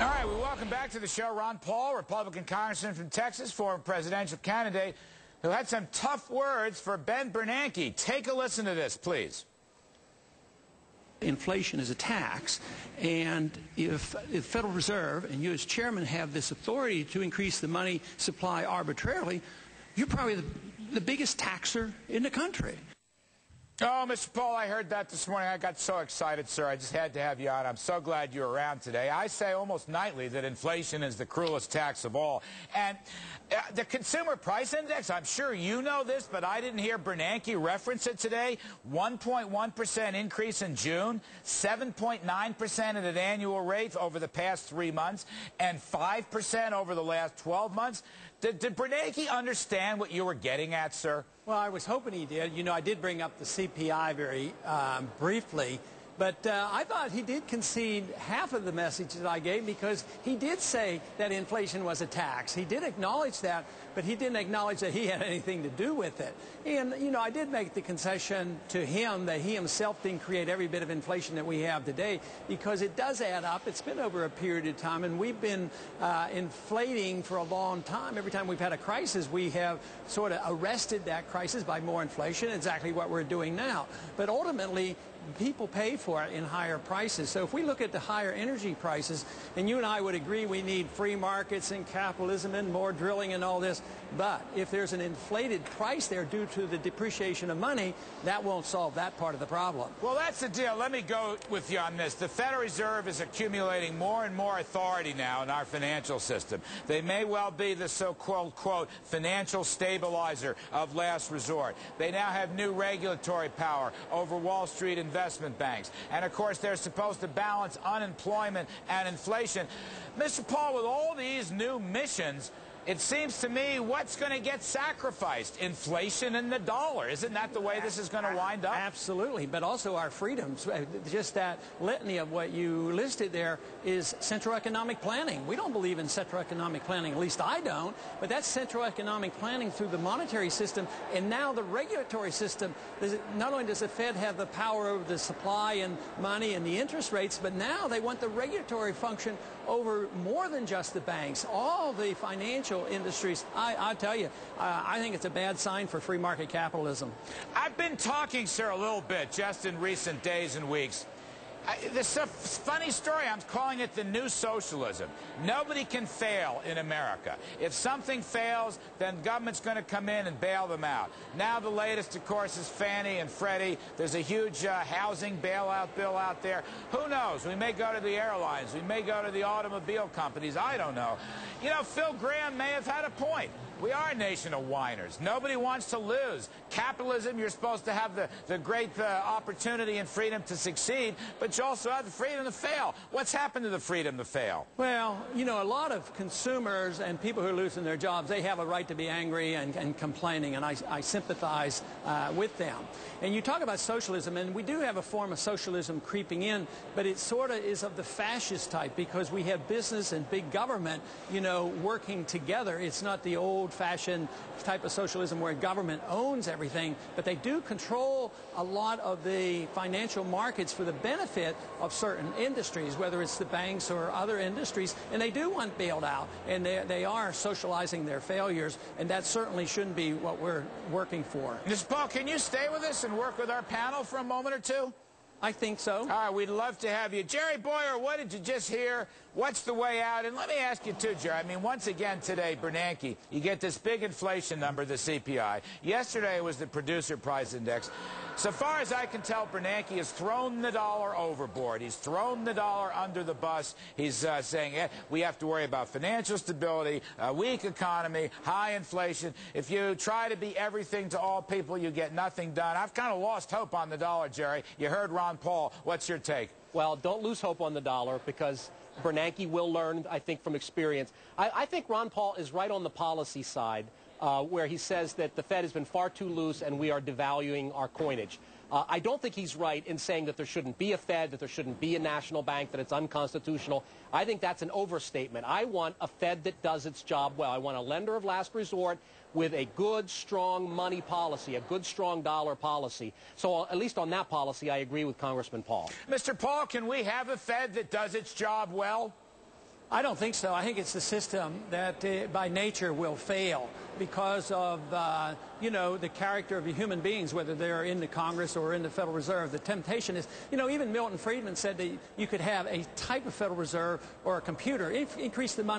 All right, we welcome back to the show Ron Paul, Republican congressman from Texas, former presidential candidate, who had some tough words for Ben Bernanke. Take a listen to this, please. Inflation is a tax, and if the Federal Reserve and you as chairman have this authority to increase the money supply arbitrarily, you're probably the biggest taxer in the country. Oh, Mr. Paul, I heard that this morning. I got so excited, sir. I just had to have you on. I'm so glad you're around today. I say almost nightly that inflation is the cruelest tax of all. And the Consumer Price Index, I'm sure you know this, but I didn't hear Bernanke reference it today. 1.1% increase in June, 7.9% at an annual rate over the past 3 months, and 5% over the last 12 months. Did Bernanke understand what you were getting at, sir? Well, I was hoping he did. You know, I did bring up the CPI very briefly, but I thought he did concede half of the message that I gave, because he did say that inflation was a tax. He did acknowledge that, but he didn't acknowledge that he had anything to do with it. And, you know, I did make the concession to him that he himself didn't create every bit of inflation that we have today, because it does add up. It's been over a period of time, and we've been inflating for a long time. Every time we've had a crisis, we have sort of arrested that crisis by more inflation, exactly what we're doing now. But ultimately, people pay for it in higher prices. So if we look at the higher energy prices, and you and I would agree we need free markets and capitalism and more drilling and all this, but if there's an inflated price there due to the depreciation of money, that won't solve that part of the problem. Well, that's the deal. Let me go with you on this. The Federal Reserve is accumulating more and more authority now in our financial system. They may well be the so-called, quote, financial stabilizer of last resort. They now have new regulatory power over Wall Street investment banks. And, of course, they're supposed to balance unemployment and inflation. Mr. Paul, with all these new missions, it seems to me, what's going to get sacrificed? Inflation and the dollar. Isn't that the way this is going to wind up? Absolutely, but also our freedoms. Just that litany of what you listed there is central economic planning. We don't believe in central economic planning, at least I don't, but that's central economic planning through the monetary system and now the regulatory system. Not only does the Fed have the power over the supply and money and the interest rates, but now they want the regulatory function over more than just the banks, all the financial industries. I tell you, I think it's a bad sign for free market capitalism. I've been talking, sir, a little bit just in recent days and weeks. This is a funny story. I'm calling it the new socialism. Nobody can fail in America. If something fails, then government's going to come in and bail them out. Now the latest, of course, is Fannie and Freddie. There's a huge housing bailout bill out there. Who knows? We may go to the airlines. We may go to the automobile companies. I don't know. You know, Phil Graham may have had a point. We are a nation of whiners. Nobody wants to lose. Capitalism, you're supposed to have the great opportunity and freedom to succeed, but you also have the freedom to fail. What's happened to the freedom to fail? Well, you know, a lot of consumers and people who are losing their jobs, they have a right to be angry and complaining, and I sympathize with them. And you talk about socialism, and we do have a form of socialism creeping in, but it sort of is of the fascist type, because we have business and big government, you know, working together. It's not the old-fashioned type of socialism where government owns everything, but they do control a lot of the financial markets for the benefit of certain industries, whether it's the banks or other industries, and they do want bailed out, and they are socializing their failures, and that certainly shouldn't be what we're working for. Mr. Paul, can you stay with us and work with our panel for a moment or two? I think so. All right, we'd love to have you. Jerry Bowyer, what did you just hear? What's the way out? And let me ask you, too, Jerry. I mean, once again today, Bernanke, you get this big inflation number, the CPI. Yesterday was the Producer Price Index. So far as I can tell, Bernanke has thrown the dollar overboard. He's thrown the dollar under the bus. He's saying we have to worry about financial stability, a weak economy, high inflation. If you try to be everything to all people, you get nothing done. I've kind of lost hope on the dollar, Jerry. You heard Ron Paul. What's your take? Well, don't lose hope on the dollar, because Bernanke will learn, I think, from experience. I think Ron Paul is right on the policy side, where he says that the Fed has been far too loose and we are devaluing our coinage. I don't think he's right in saying that there shouldn't be a Fed, that there shouldn't be a national bank, that it's unconstitutional. I think that's an overstatement. I want a Fed that does its job well. I want a lender of last resort with a good, strong money policy, a good, strong dollar policy. So at least on that policy, I agree with Congressman Paul. Mr. Paul, can we have a Fed that does its job well? I don't think so. I think it's the system that by nature will fail because of, you know, the character of the human beings, whether they're in the Congress or in the Federal Reserve. The temptation is, you know, even Milton Friedman said that you could have a type of Federal Reserve or a computer, increase the money